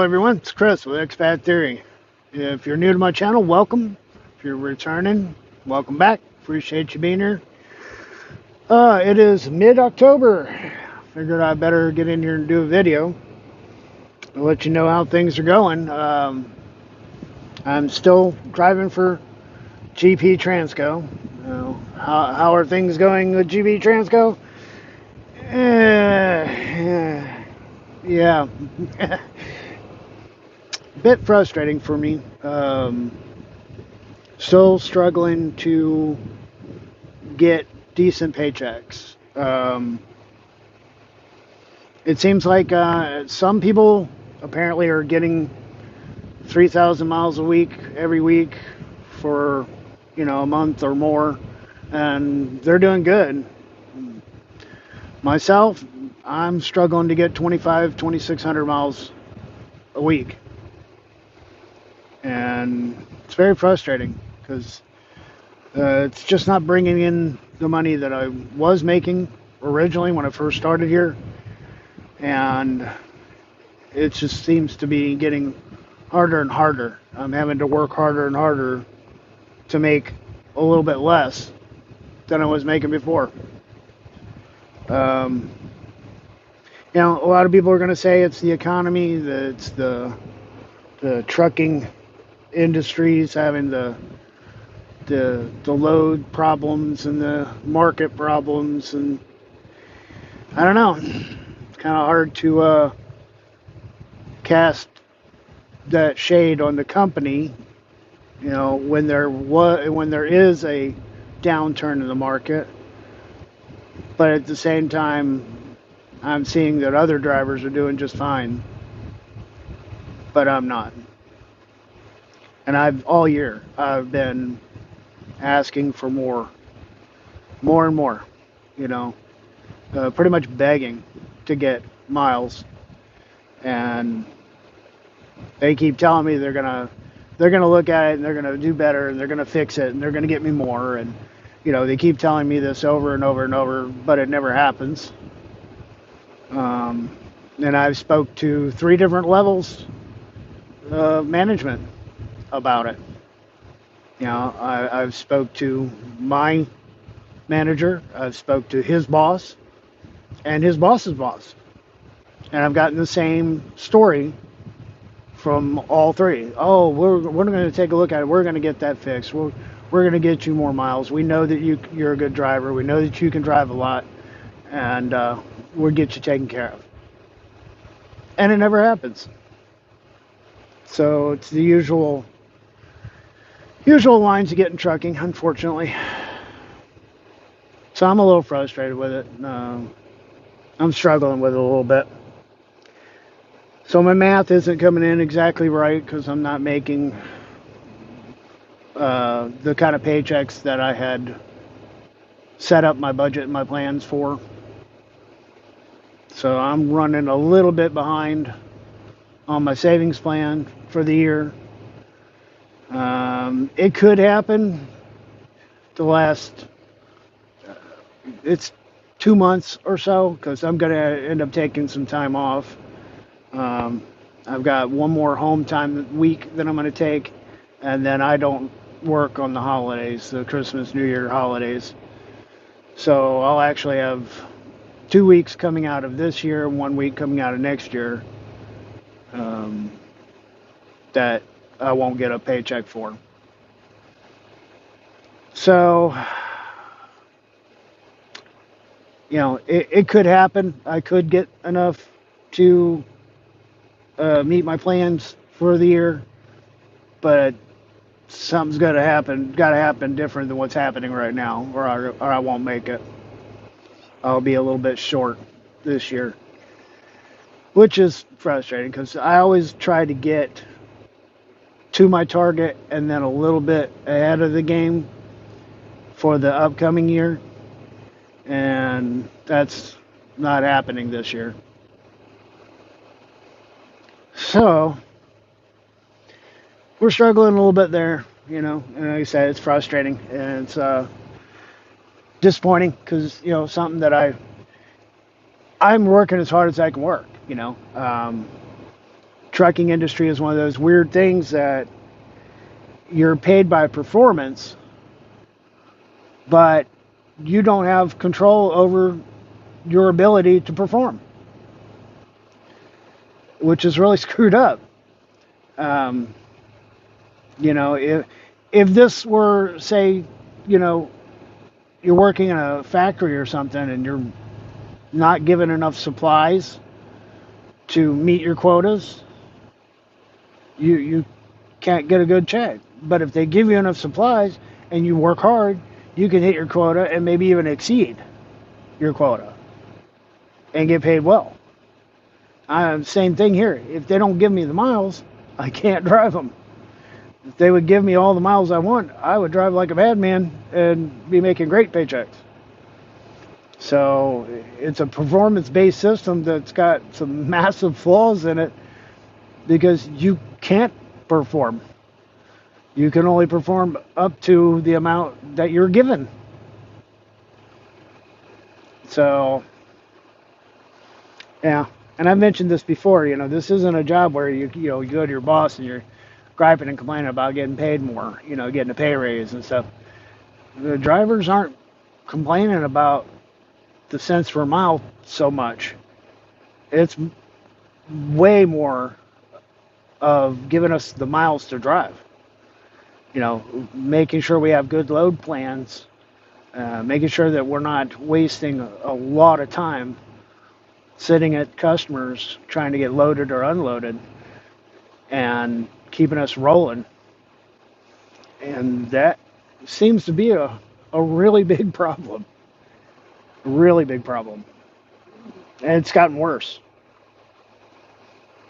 Hello everyone, it's Chris with Expat Theory. If you're new to my channel, welcome. If you're returning, welcome back. Appreciate you being here. It is mid-October. Figured I better get in here and do a video. I'll let you know how things are going. I'm still driving for GP Transco. How are things going with GP Transco? Yeah. Bit frustrating for me. Still struggling to get decent paychecks. It seems like some people apparently are getting 3,000 miles a week every week for, a month or more, and they're doing good. Myself, I'm struggling to get 2,600 miles a week. And it's very frustrating because it's just not bringing in the money that I was making originally when I first started here. And it just seems to be getting harder and harder. I'm having to work harder and harder to make a little bit less than I was making before. A lot of people are going to say it's the economy, that it's the trucking industries having the load problems and the market problems, and I don't know. It's kind of hard to cast that shade on the company, when there is a downturn in the market. But at the same time, I'm seeing that other drivers are doing just fine, but I'm not. And all year I've been asking for more and more, pretty much begging to get miles, and they keep telling me they're gonna look at it and they're gonna do better and they're gonna fix it and they're gonna get me more, and they keep telling me this over and over and over, but it never happens. And I've spoke to 3 different levels of management about it. I've spoke to my manager, I've spoke to his boss, and his boss's boss, and I've gotten the same story from all 3. Oh, we're going to take a look at it. We're going to get that fixed. We're going to get you more miles. We know that you're a good driver. We know that you can drive a lot, and we'll get you taken care of. And it never happens. So it's the usual lines you get in trucking, unfortunately. So I'm a little frustrated with it. I'm struggling with it a little bit. So my math isn't coming in exactly right because I'm not making the kind of paychecks that I had set up my budget and my plans for. So I'm running a little bit behind on my savings plan for the year. It could happen it's 2 months or so, because I'm going to end up taking some time off. I've got one more home time week that I'm going to take, and then I don't work on the holidays, the Christmas, New Year holidays. So I'll actually have 2 weeks coming out of this year and 1 week coming out of next year that I won't get a paycheck for. So, it could happen. I could get enough to meet my plans for the year, but something's got to happen different than what's happening right now, or I won't make it. I'll be a little bit short this year, which is frustrating because I always try to get to my target and then a little bit ahead of the game for the upcoming year, and that's not happening this year. So we're struggling a little bit there, and like I said, it's frustrating and it's disappointing because something that I'm working as hard as I can work. trucking industry is one of those weird things that you're paid by performance, but you don't have control over your ability to perform, which is really screwed up. Um, if this were, say, you know, you're working in a factory or something and you're not given enough supplies to meet your quotas, you can't get a good check. But if they give you enough supplies and you work hard, you can hit your quota and maybe even exceed your quota and get paid well. Same thing here. If they don't give me the miles, I can't drive them. If they would give me all the miles I want, I would drive like a madman and be making great paychecks. So it's a performance-based system that's got some massive flaws in it because you can't perform. You can only perform up to the amount that you're given. So, yeah. And I've mentioned this before, this isn't a job where you go to your boss and you're griping and complaining about getting paid more, getting a pay raise and stuff. The drivers aren't complaining about the cents per mile so much. It's way more of giving us the miles to drive. Making sure we have good load plans, making sure that we're not wasting a lot of time sitting at customers trying to get loaded or unloaded, and keeping us rolling. And that seems to be a really big problem. A really big problem. And it's gotten worse.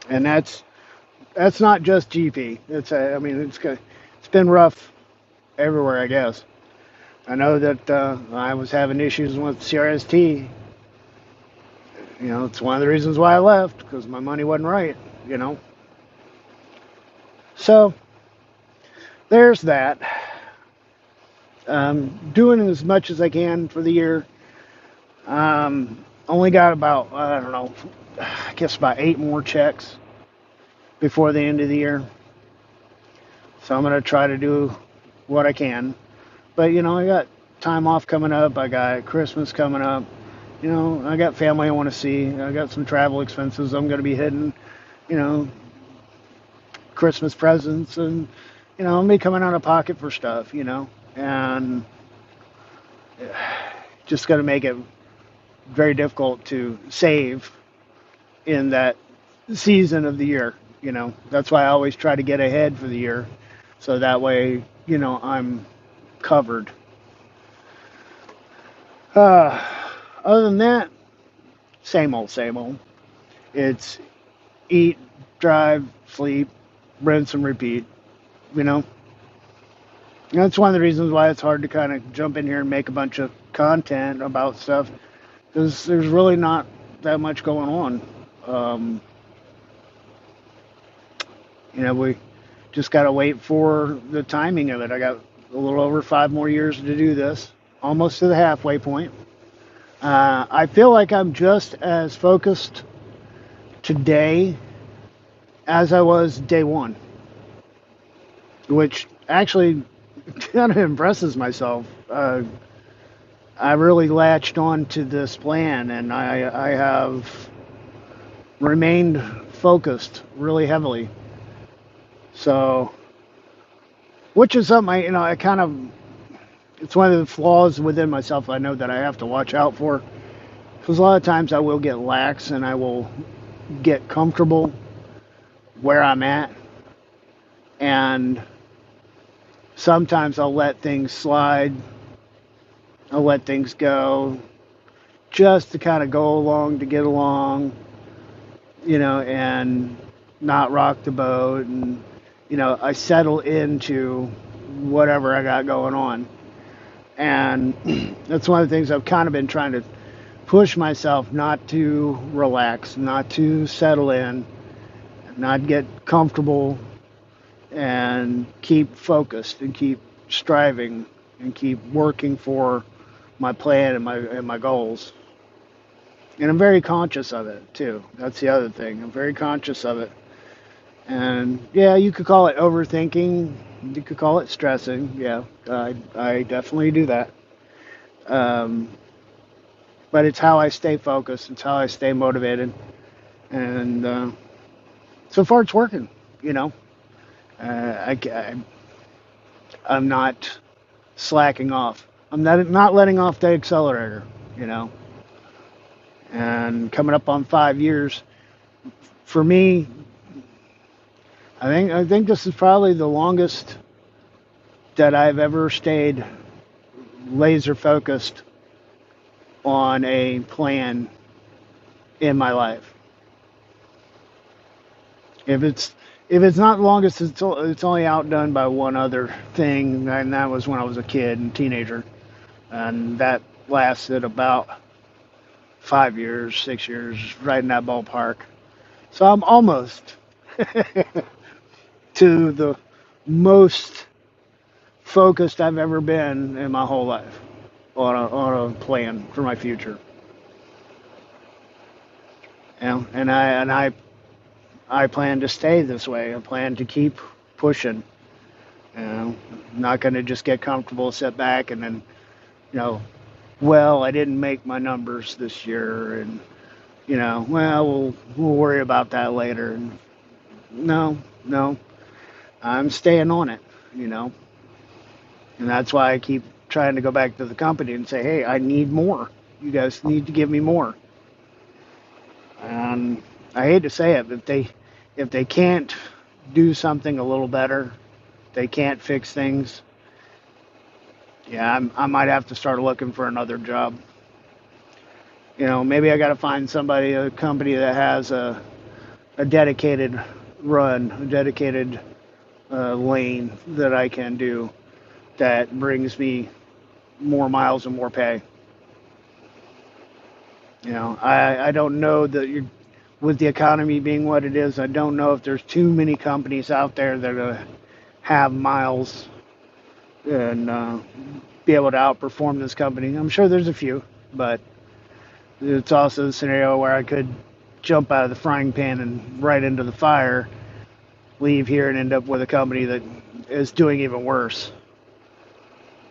And that's not just GP. It's been rough everywhere, I guess. I know that I was having issues with CRST. It's one of the reasons why I left, because my money wasn't right, So, there's that. Doing as much as I can for the year. Only got about, I don't know, I guess about 8 more checks before the end of the year. So I'm going to try to do what I can. But, I got time off coming up. I got Christmas coming up. I got family I want to see. I got some travel expenses I'm going to be hitting. Christmas presents, and I'm going to be coming out of pocket for stuff, and just going to make it very difficult to save in that season of the year. That's why I always try to get ahead for the year, so that way, I'm covered. Other than that, same old, same old. It's eat, drive, sleep, rinse and repeat, That's one of the reasons why it's hard to kind of jump in here and make a bunch of content about stuff, because there's really not that much going on. We just got to wait for the timing of it. I got a little over 5 more years to do this, almost to the halfway point. I feel like I'm just as focused today as I was day one, which actually kind of impresses myself. I really latched on to this plan, and I have remained focused really heavily. So, which is something I kind of, it's one of the flaws within myself I know that I have to watch out for. Because a lot of times I will get lax and I will get comfortable where I'm at. And sometimes I'll let things slide. I'll let things go just to kind of go along, to get along, and not rock the boat. And, I settle into whatever I got going on. And that's one of the things I've kind of been trying to push myself not to relax, not to settle in, not get comfortable, and keep focused and keep striving and keep working for my plan and my goals. And I'm very conscious of it too. That's the other thing. I'm very conscious of it. And yeah, you could call it overthinking. You could call it stressing. Yeah, I definitely do that. Um, but it's how I stay focused. It's how I stay motivated. And so far, it's working. You know, I'm not slacking off. I'm not letting off the accelerator. You know, and coming up on 5 years for me, I think this is probably the longest that I've ever stayed laser focused on a plan in my life. If it's if it's not the longest, it's only outdone by one other thing, and that was when I was a kid and teenager, and that lasted about 5 years, 6 years, right in that ballpark. So I'm almost to the most focused I've ever been in my whole life on a plan for my future. You know, and I plan to stay this way. I plan to keep pushing. You know, I'm not going to just get comfortable, sit back, and then, you know, well, I didn't make my numbers this year, and well, we'll worry about that later. And no, no, I'm staying on it. You know, and that's why I keep trying to go back to the company and say, hey, I need more. You guys need to give me more. And I hate to say it, but if they can't do something a little better, they can't fix things. Yeah, I might have to start looking for another job. Maybe I got to find a company that has a dedicated run, a dedicated lane that I can do that brings me more miles and more pay. I don't know that with the economy being what it is, I don't know if there's too many companies out there that have miles and be able to outperform this company. I'm sure there's a few, but it's also a scenario where I could jump out of the frying pan and right into the fire, leave here and end up with a company that is doing even worse.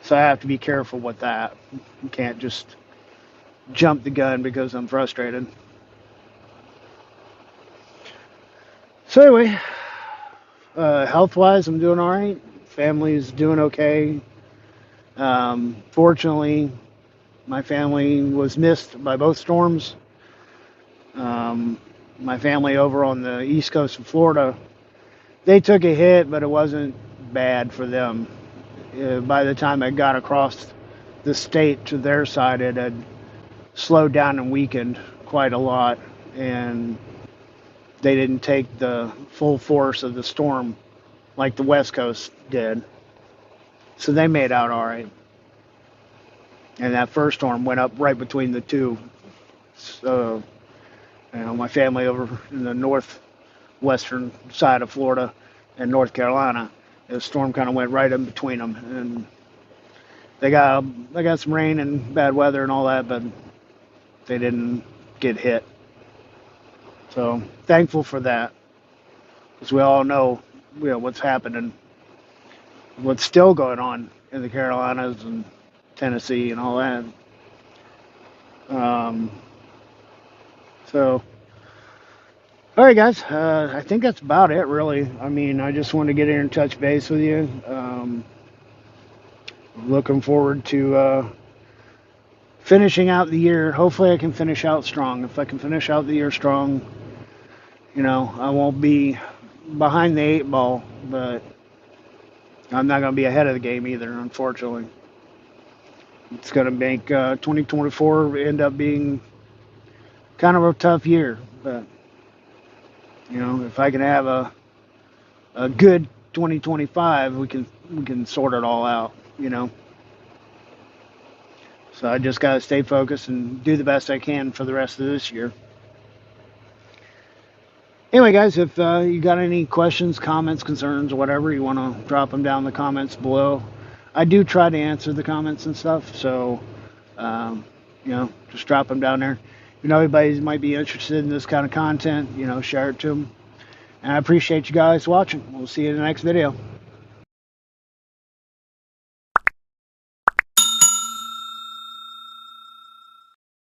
So I have to be careful with that. You can't just jump the gun because I'm frustrated. So anyway, health-wise, I'm doing all right. Family's doing okay. Fortunately, my family was missed by both storms. Um, my family over on the east coast of Florida, they took a hit, but it wasn't bad for them. By the time it got across the state to their side, it had slowed down and weakened quite a lot, and they didn't take the full force of the storm like the West Coast did. So they made out all right. And that first storm went up right between the two. So, my family over in the northwestern side of Florida and North Carolina, the storm kind of went right in between them, and they got some rain and bad weather and all that, but they didn't get hit. So thankful for that, because we all know, what's happening, what's still going on in the Carolinas and Tennessee and all that. Um, so, all right, guys. I think that's about it, really. I mean, I just wanted to get in and touch base with you. Looking forward to finishing out the year. Hopefully, I can finish out strong. If I can finish out the year strong, I won't be behind the eight ball, but I'm not going to be ahead of the game either, unfortunately. It's going to make 2024 end up being kind of a tough year, but if I can have a good 2025, we can sort it all out. So I just got to stay focused and do the best I can for the rest of this year. Anyway, guys, if you got any questions, comments, concerns, or whatever, you want to drop them down in the comments below. I do try to answer the comments and stuff, so just drop them down there. Anybody might be interested in this kind of content, share it to them. And I appreciate you guys watching. We'll see you in the next video.